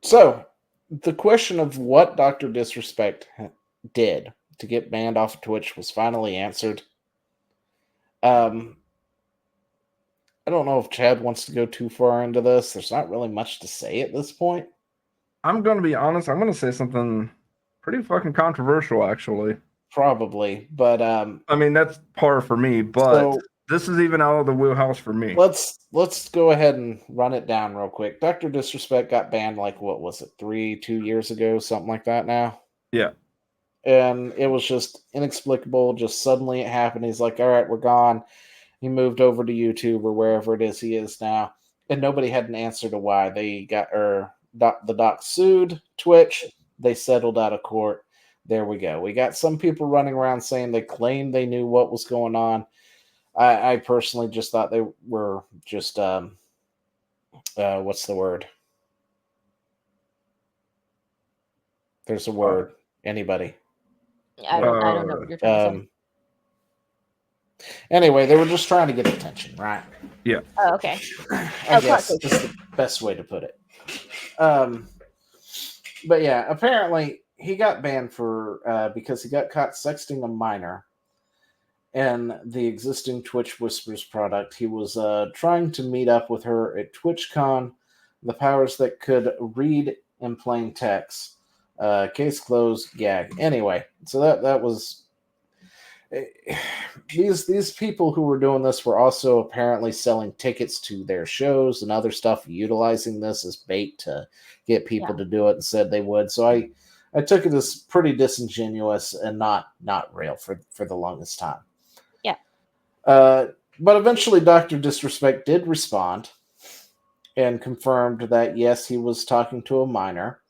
So, the question of what Dr. Disrespect did to get banned off of Twitch was finally answered. Um, I don't know if Chad wants to go too far into this. There's not really much to say at this point. I'm going to be honest. I'm going to say something pretty fucking controversial, actually. Probably, but I mean, that's par for me, but so this is even out of the wheelhouse for me. let's go ahead and run it down real quick. Dr. Disrespect got banned like what was it, 2 years ago, something like that now. Yeah. And it was just inexplicable. Just suddenly it happened. He's like, all right, we're gone. He moved over to YouTube or wherever it is he is now. And nobody had an answer to why. They got, the doc sued Twitch. They settled out of court. There we go. We got some people running around saying they claimed they knew what was going on. I personally just thought they were just, what's the word? There's a word. Anybody? I don't know what you're trying to say. Anyway, they were just trying to get attention, right? Yeah. Oh, okay. I guess is the best way to put it. But yeah, apparently he got banned for because he got caught sexting a minor. And the existing Twitch Whispers product. He was trying to meet up with her at TwitchCon. The powers that could read in plain text. Case closed. Gag. Anyway, so that was. These people who were doing this were also apparently selling tickets to their shows and other stuff, utilizing this as bait to get people to do it, and said they would. So I took it as pretty disingenuous and not real for the longest time. Yeah. But eventually Dr. Disrespect did respond and confirmed that yes, he was talking to a minor.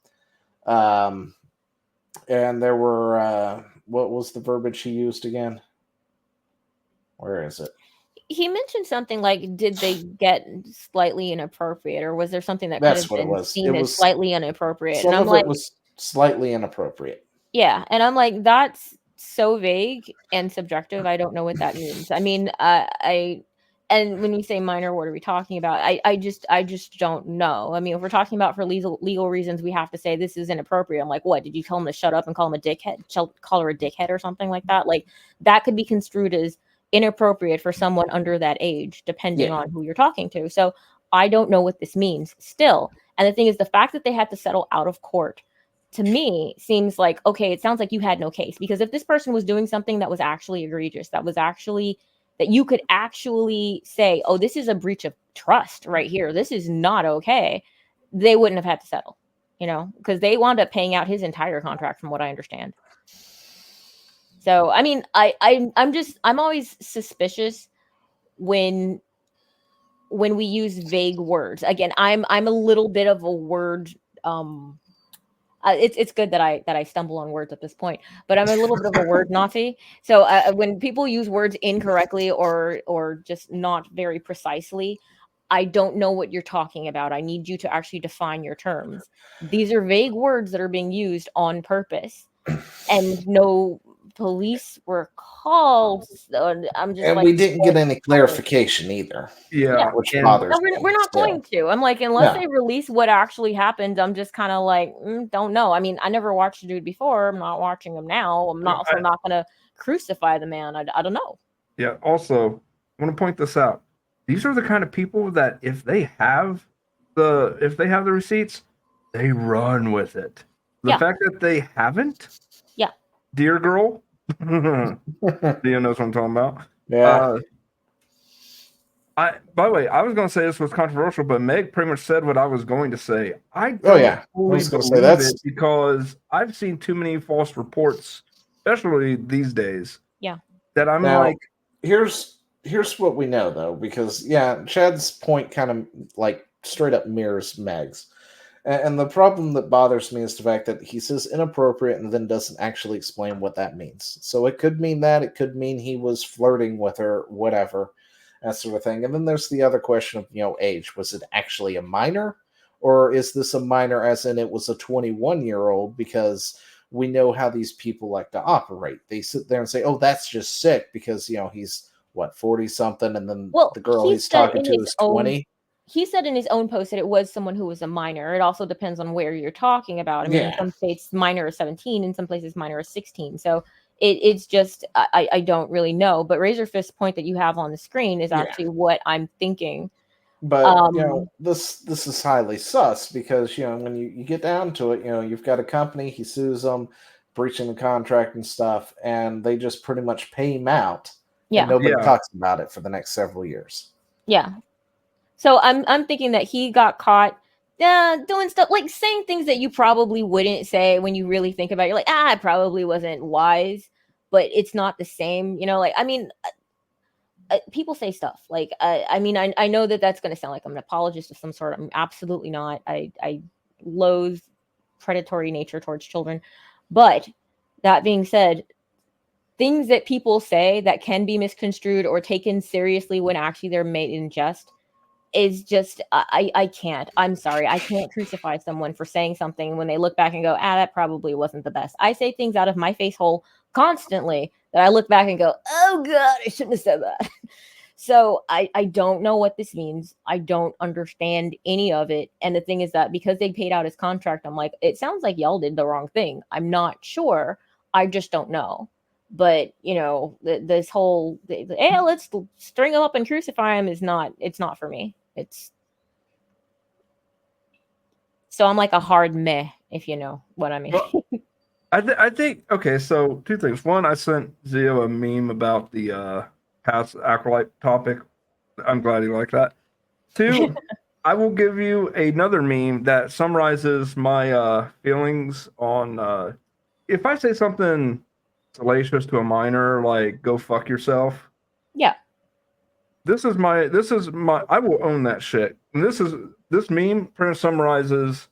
And there were what was the verbiage he used again? Where is it? He mentioned something like, did they get slightly inappropriate, or was there something that That's could have been seen as was slightly inappropriate? Some And I'm of like, it was slightly inappropriate. Yeah, and I'm like, that's so vague and subjective. I don't know what that means. I mean, and when you say minor, what are we talking about? I just don't know. I mean, if we're talking about for legal reasons, we have to say this is inappropriate. I'm like, what? Did you tell him to shut up and call him a dickhead? Call her a dickhead or something like that? Like, that could be construed as inappropriate for someone under that age, depending on who you're talking to. So I don't know what this means still. And the thing is, the fact that they had to settle out of court, to me, seems like, okay, it sounds like you had no case. Because if this person was doing something that was actually egregious, that you could actually say, oh, this is a breach of trust right here, this is not okay, they wouldn't have had to settle, because they wound up paying out his entire contract, from what I understand. So, I mean, I'm always suspicious when we use vague words. Again, I'm a little bit of a word, it's good that I stumble on words at this point, but I'm a little bit of a word Nazi. So when people use words incorrectly or just not very precisely, I don't know what you're talking about. I need you to actually define your terms. These are vague words that are being used on purpose, and no police were called. So I'm just, and we didn't get any clarification either. Yeah, which bothers me. We're not going to. I'm like, unless they release what actually happened, I'm just kind of like, don't know. I mean, I never watched the dude before. I'm not watching him now. I'm not going to crucify the man. I don't know. Yeah. Also, I want to point this out. These are the kind of people that if they have the receipts, they run with it. The fact that they haven't, dear girl, Dia knows what I'm talking about. Yeah. By the way, I was going to say this was controversial, but Meg pretty much said what I was going to say. I don't fully believe it, because I've seen too many false reports, especially these days. Yeah. That I'm like, here's what we know though, because Chad's point kind of like straight up mirrors Meg's. And the problem that bothers me is the fact that he says inappropriate and then doesn't actually explain what that means. So it could mean that, it could mean he was flirting with her, whatever, that sort of thing. And then there's the other question of, age. Was it actually a minor? Or is this a minor as in it was a 21-year-old? Because we know how these people like to operate. They sit there and say, oh, that's just sick because, he's, 40-something, and then the girl he's talking to is 20. he said in his own post that it was someone who was a minor. It also depends on where you're talking about. I mean, in some states, minor is 17. In some places, minor is 16. So it's just, I don't really know. But Razor Fist's point that you have on the screen is actually what I'm thinking. But this is highly sus because when you get down to it, you've got a company, he sues them, breaching the contract and stuff, and they just pretty much pay him out, and nobody talks about it for the next several years. Yeah. So I'm thinking that he got caught doing stuff like saying things that you probably wouldn't say when you really think about it. You're like, it probably wasn't wise, but it's not the same. Like, I mean, people say stuff like, I mean, I know that that's going to sound like I'm an apologist of some sort. I'm absolutely not. I loathe predatory nature towards children. But that being said, things that people say that can be misconstrued or taken seriously when actually they're made in jest is just, I can't. I'm sorry. I can't crucify someone for saying something when they look back and go, that probably wasn't the best. I say things out of my face hole constantly that I look back and go, oh God, I shouldn't have said that. So I don't know what this means. I don't understand any of it. And the thing is that because they paid out his contract, I'm like, it sounds like y'all did the wrong thing. I'm not sure. I just don't know. But this whole hey, let's string him up and crucify him it's not for me. So I'm like a hard meh, if you know what I mean. Well, I think okay. So 2 things. One, I sent Zio a meme about the past acolyte topic. I'm glad he liked that. 2, I will give you another meme that summarizes my feelings on if I say something salacious to a minor, like go fuck yourself. Yeah. This is my I will own that shit. And this meme pretty much summarizes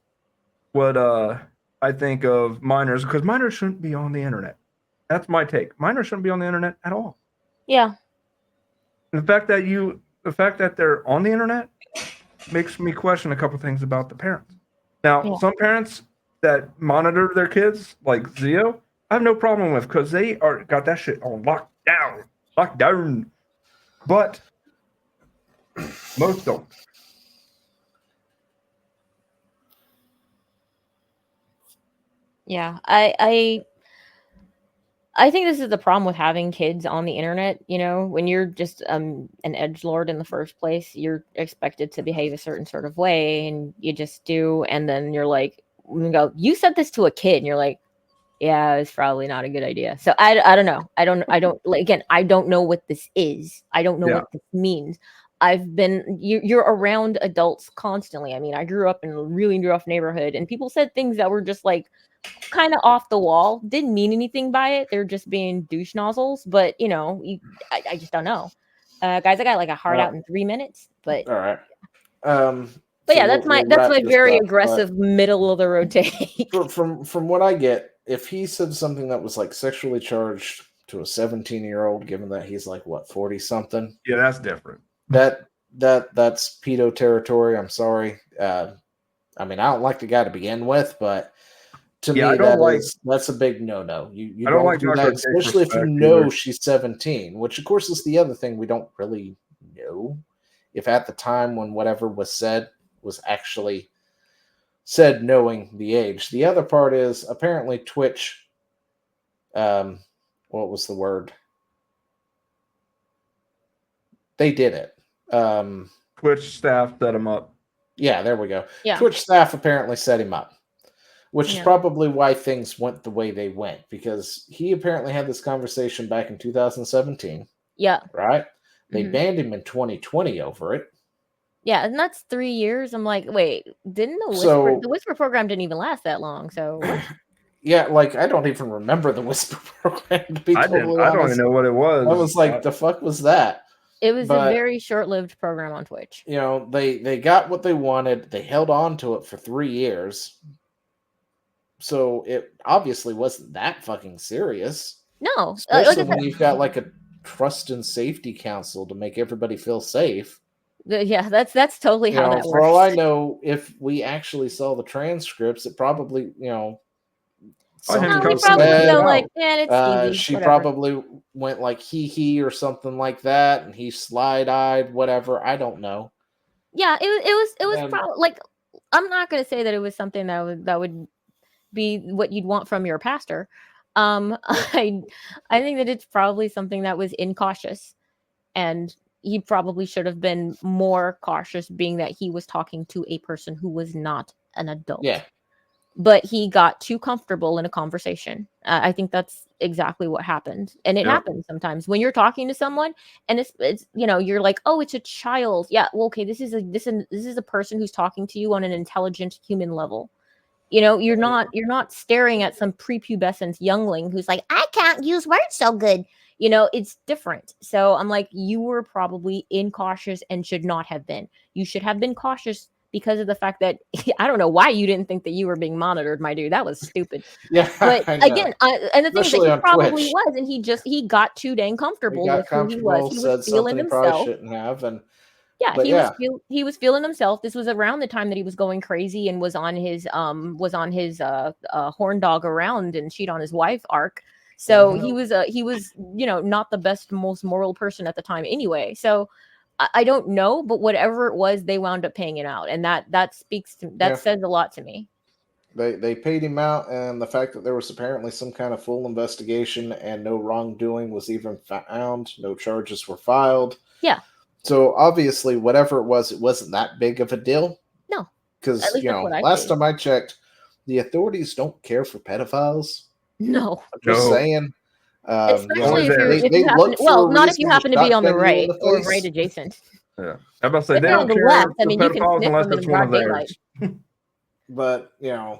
what I think of minors, because minors shouldn't be on the internet. That's my take. Minors shouldn't be on the internet at all. Yeah. And the fact that they're on the internet makes me question a couple things about the parents. Now, some parents that monitor their kids, like Zio, I have no problem with, because they got that shit on lockdown. But most don't. Yeah, I think this is the problem with having kids on the internet. When you're just an edgelord in the first place, you're expected to behave a certain sort of way, and you just do. And then you're like, you said this to a kid, and you're like, yeah, it's probably not a good idea. So I don't know. I don't like, again, I don't know what this is. I don't know what this means. You're around adults constantly. I mean, I grew up in a really rough neighborhood, and people said things that were just like kind of off the wall, didn't mean anything by it. They're just being douche nozzles. But I just don't know. Guys, I got like a heart out in 3 minutes. But all right. But yeah, that's my very aggressive middle of the road take. From what I get, if he said something that was like sexually charged to a 17-year-old, given that he's like 40 something, yeah, that's different. That's pedo territory. I'm sorry. I mean, I don't like the guy to begin with, but to me, that's a big no. You don't like do that, especially if you know she's 17, which of course is the other thing we don't really know. If at the time when whatever was said was actually said knowing the age. The other part is apparently Twitch, what was the word? They did it. Twitch staff set him up. Yeah, there we go. Yeah. Twitch staff apparently set him up, which is probably why things went the way they went, because he apparently had this conversation back in 2017. Yeah. Right? They banned him in 2020 over it. Yeah, and that's 3 years. I'm like, wait, didn't the Whisper program didn't even last that long? So yeah, like I don't even remember the Whisper program, to be totally honest. I don't even know what it was. I was like, the fuck was that? It was a very short-lived program on Twitch. They got what they wanted. They held on to it for 3 years. So it obviously wasn't that fucking serious. No. Especially when you've got like a trust and safety council to make everybody feel safe. Yeah, that's totally how that works. For all I know, if we actually saw the transcripts, it probably, she probably went like he or something like that, and he slide-eyed, whatever. I don't know. Yeah, it was And probably like, I'm not gonna say that it was something that would be what you'd want from your pastor. I think that it's probably something that was incautious, and he probably should have been more cautious, being that he was talking to a person who was not an adult. yeah, But he got too comfortable in a conversation. I think that's exactly what happened, and it Yep. happens sometimes when you're talking to someone, and it's you're like, oh, it's a child. Yeah, well, okay, this is a person who's talking to you on an intelligent human level. You're not staring at some prepubescent youngling who's like, I can't use words so good. It's different. So I'm like, you were probably incautious and should not have been. You should have been cautious because of the fact that I don't know why you didn't think that you were being monitored, my dude. That was stupid. yeah, But I know. again, and the thing is that Especially he on probably Twitch, was, and he got too dang he comfortable with got who he was. comfortable, He was said feeling something he probably himself. shouldn't have, and Yeah, but yeah, he was feeling himself. This was around the time that he was going crazy and was on his horn dog around and cheat on his wife arc. So mhm. he was not the best, most moral person at the time anyway. So I don't know, but whatever it was, they wound up paying it out, and that Yeah, says a lot to me. they paid him out, and the fact that there was apparently some kind of full investigation and no wrongdoing was even found, no charges were filed. Yeah, So obviously, whatever it wasn't that big of a deal. no, at Because least that's what I last see. time I checked, the authorities don't care for pedophiles. No, I'm just No. saying. Only especially if there. you happen. Look for Well, a not if reason you to happen to be on the shotgun you in right the or right face. adjacent. Yeah. I'm about to say If they you're on don't the care left, I for mean, you can pedophiles sniff unless them it's in one broad of daylight. theirs. But yeah,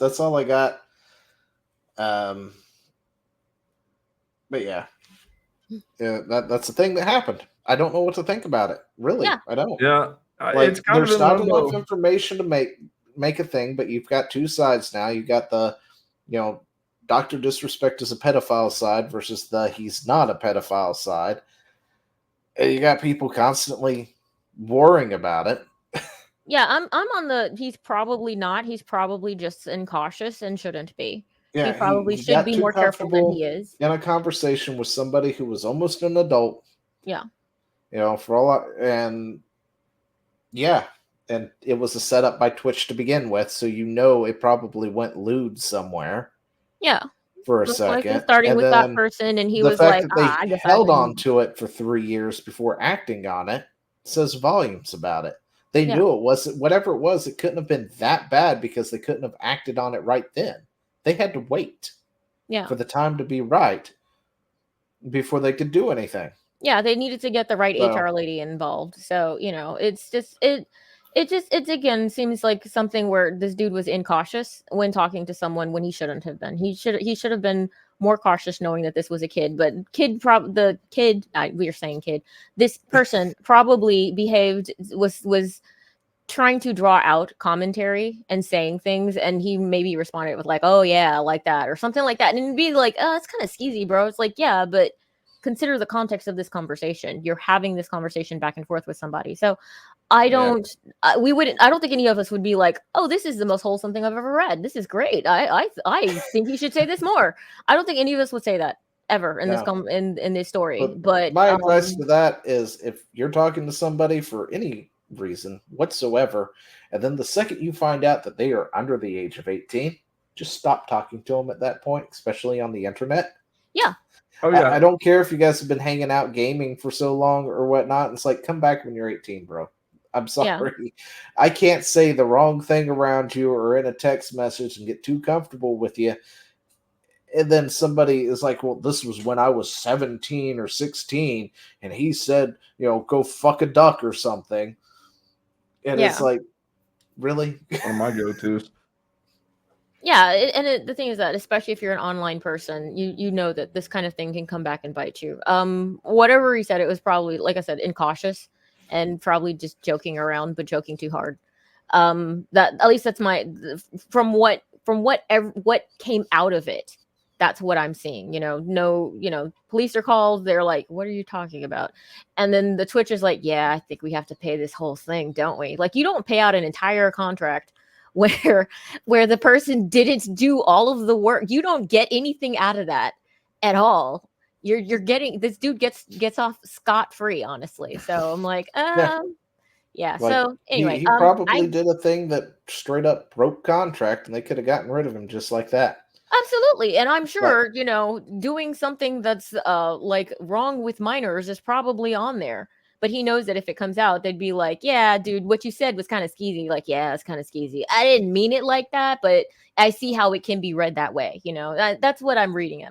that's all I got. Um, but yeah, that's the thing that happened. I don't know what to think about it. Really, Yeah. I don't. Yeah. Like, It's kind of there's in not enough limbo. information to make a thing, but you've got two sides now. You've got the, Dr. Disrespect is a pedophile side versus the he's not a pedophile side. And you got people constantly worrying about it. Yeah, I'm on the he's probably not. He's probably just incautious and shouldn't be. He Yeah, probably he should got be too more careful than he comfortable is. in a conversation with somebody who was almost an adult. Yeah. For all and yeah, and it was a setup by Twitch to begin with, so it probably went lewd somewhere Yeah. for a Most likely second, starting and with that then person, and he the was fact like, that they I guess I held on can. to it for 3 years before acting on it says volumes about it. They Yeah. knew it wasn't whatever it was. It couldn't have been that bad because they couldn't have acted on it right then. They had to wait Yeah. for the time to be right before they could do anything. Yeah, they needed to get the right So HR lady involved. So, it's just it again seems like something where this dude was incautious when talking to someone when he shouldn't have been. He should have been more cautious, knowing that this was a kid. But the kid, we are saying kid, this person probably was trying to draw out commentary and saying things, and he maybe responded with like, oh yeah, like that, or something like that, and it'd be like, oh, it's kind of skeezy, bro. It's like, yeah, but consider the context of this conversation. You're having this conversation back and forth with somebody. So I yeah, don't we wouldn't I don't think any of us would be like, oh, this is the most wholesome thing I've ever read, this is great, I think you should say this more. I don't think any of us would say that ever in no. in this story. But But my advice to that is if you're talking to somebody for any reason whatsoever, and then the second you find out that they are under the age of 18, just stop talking to them at that point, especially on the internet. yeah. Oh I yeah. don't care if you guys have been hanging out gaming for so long or whatnot. It's like, come back when you're 18, bro. I'm Yeah. sorry. I can't say the wrong thing around you or in a text message and get too comfortable with you. And then somebody is like, well, this was when I was 17 or 16, and he said, go fuck a duck or something. And it's Yeah. like, really? One of my go-tos. Yeah, the thing is that, especially if you're an online person, you know that this kind of thing can come back and bite you. Whatever he said, it was probably, like I said, incautious and probably just joking around, but joking too hard. That, at least that's what came out of it. That's what I'm seeing. No, police are called. They're like, "What are you talking about?" And then the Twitch is like, "Yeah, I think we have to pay this whole thing, don't we?" Like, you don't pay out an entire contract where the person didn't do all of the work. You don't get anything out of that at all. you're getting this dude gets off scot free, honestly. So I'm like, yeah. Like, So anyway, he probably I did a thing that straight up broke contract, and they could have gotten rid of him just like that. absolutely, and I'm But sure doing something that's like wrong with minors is probably on there. But he knows that if it comes out, they'd be like, "Yeah, dude, what you said was kind of skeezy." Like, yeah, it's kind of skeezy. I didn't mean it like that, but I see how it can be read that way. That's what I'm reading of it.